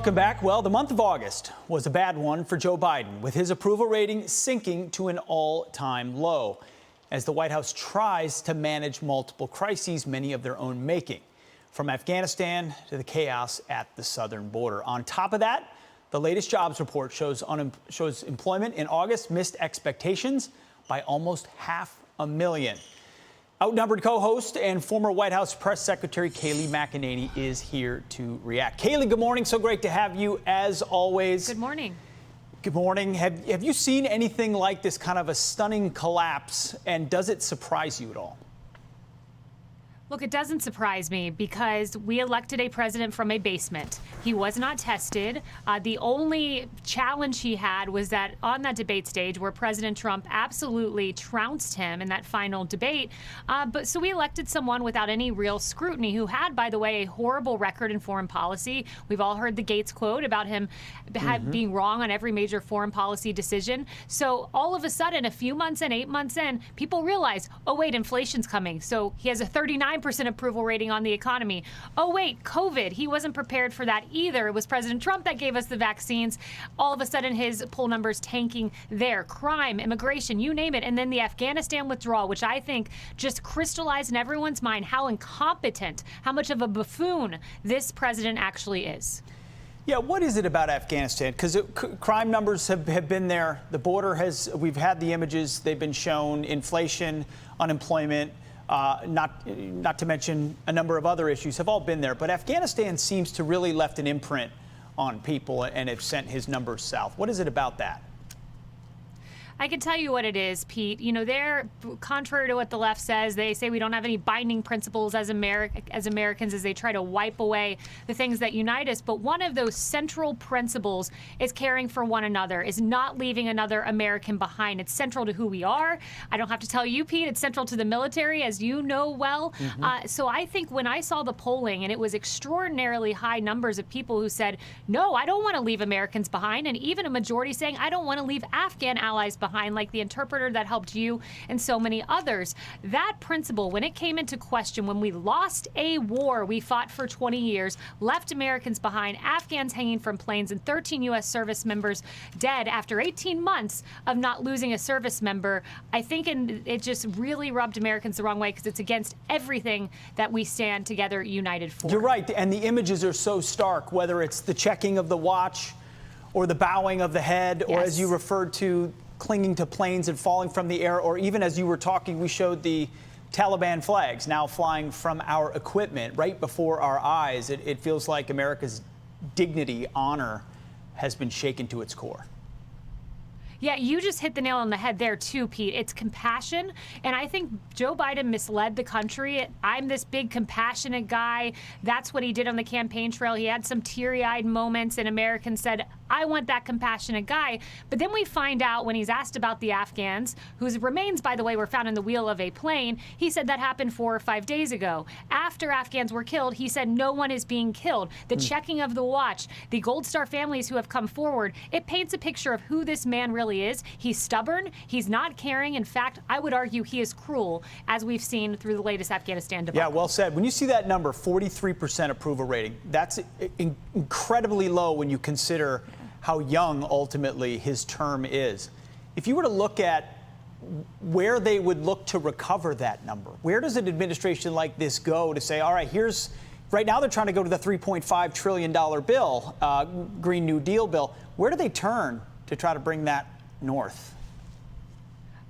Welcome back. Well, the month of August was a bad one for Joe Biden, with his approval rating sinking to an all-time low as the White House tries to manage multiple crises, many of their own making, from Afghanistan to the chaos at the southern border. On top of that, the latest jobs report shows employment in August missed expectations by almost 500,000. Outnumbered co-host and former White House press secretary Kayleigh McEnancy is here to react. Kayleigh, good morning. So great to have you as always. Good morning. Good morning. Have you seen anything like this kind of a stunning collapse, and does it surprise you at all? Look, it doesn't surprise me because we elected a president from a basement. He was not tested. The only challenge he had was that on that debate stage where President Trump absolutely trounced him in that final debate. So we elected someone without any real scrutiny who had, by the way, a horrible record in foreign policy. We've all heard the Gates quote about him being wrong on every major foreign policy decision. So all of a sudden, a few months in, 8 months in, people realize, oh, wait, inflation's coming. So he has a 39% approval rating on the economy. Oh, wait, COVID. He wasn't prepared for that either. It was President Trump that gave us the vaccines. All of a sudden, his poll numbers tanking there. Crime, immigration, you name it. And then the Afghanistan withdrawal, which I think just crystallized in everyone's mind how incompetent, how much of a buffoon this president actually is. Yeah, what is it about Afghanistan? Because crime numbers have been there. The border we've had the images, they've been shown, inflation, unemployment, not to mention a number of other issues have all been there. But Afghanistan seems to really left an imprint on people and have sent his numbers south. What is it about that? I can tell you what it is, Pete. You know, they're contrary to what the left says. They say we don't have any binding principles as Americans as they try to wipe away the things that unite us. But one of those central principles is caring for one another, is not leaving another American behind. It's central to who we are. I don't have to tell you, Pete, it's central to the military, as you know well. So I think when I saw the polling, and it was extraordinarily high numbers of people who said, no, I don't want to leave Americans behind, and even a majority saying, I don't want to leave Afghan allies behind, like the interpreter that helped you and so many others. That principle, when it came into question, when we lost a war we fought for 20 years, left Americans behind, Afghans hanging from planes, and 13 U.S. service members dead after 18 months of not losing a service member, I think it just really rubbed Americans the wrong way because it's against everything that we stand together united for. You're right, and the images are so stark, whether it's the checking of the watch or the bowing of the head, or as you referred to, clinging to planes and falling from the air, or even as you were talking, we showed the Taliban flags now flying from our equipment right before our eyes. It feels like America's dignity, honor has been shaken to its core. Yeah, you just hit the nail on the head there too, Pete. It's compassion, and I think Joe Biden misled the country. I'm this big compassionate guy. That's what he did on the campaign trail. He had some teary-eyed moments, and Americans said, I want that compassionate guy. But then we find out when he's asked about the Afghans, whose remains, by the way, were found in the wheel of a plane, he said that happened 4 or 5 days ago. After Afghans were killed, he said no one is being killed. The checking of the watch, the Gold Star families who have come forward, it paints a picture of who this man really is. He's stubborn. He's not caring. In fact, I would argue he is cruel, as we've seen through the latest Afghanistan debacle. Yeah, well said. When you see that number, 43% approval rating, that's incredibly low when you consider how young ultimately his term is. If you were to look at where they would look to recover that number, where does an administration like this go to say, all right, right now they're trying to go to the $3.5 trillion bill, Green New Deal bill. Where do they turn to try to bring that north?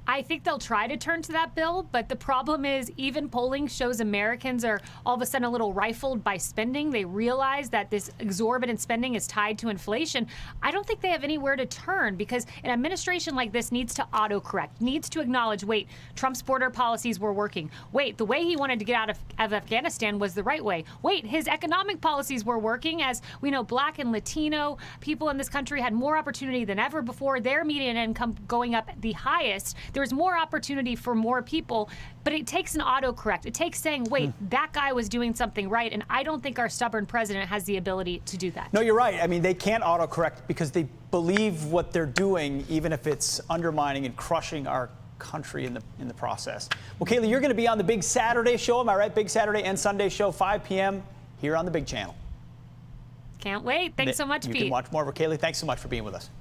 I think they'll try to turn to that bill, but the problem is even polling shows Americans are all of a sudden a little rifled by spending. They realize that this exorbitant spending is tied to inflation. I don't think they have anywhere to turn because an administration like this needs to autocorrect, needs to acknowledge, wait, Trump's border policies were working. Wait, the way he wanted to get out of Afghanistan was the right way. Wait, his economic policies were working. As we know, Black and Latino people in this country had more opportunity than ever before, their median income going up the highest. There's more opportunity for more people, but it takes an autocorrect. It takes saying, wait, that guy was doing something right, and I don't think our stubborn president has the ability to do that. No, you're right. I mean, they can't autocorrect because they believe what they're doing, even if it's undermining and crushing our country in the process. Well, Kayleigh, you're going to be on the Big Saturday show, am I right? Big Saturday and Sunday show, 5 p.m. here on the Big Channel. Can't wait. Thanks so much, You Pete. can watch more of Kayleigh. Thanks so much for being with us.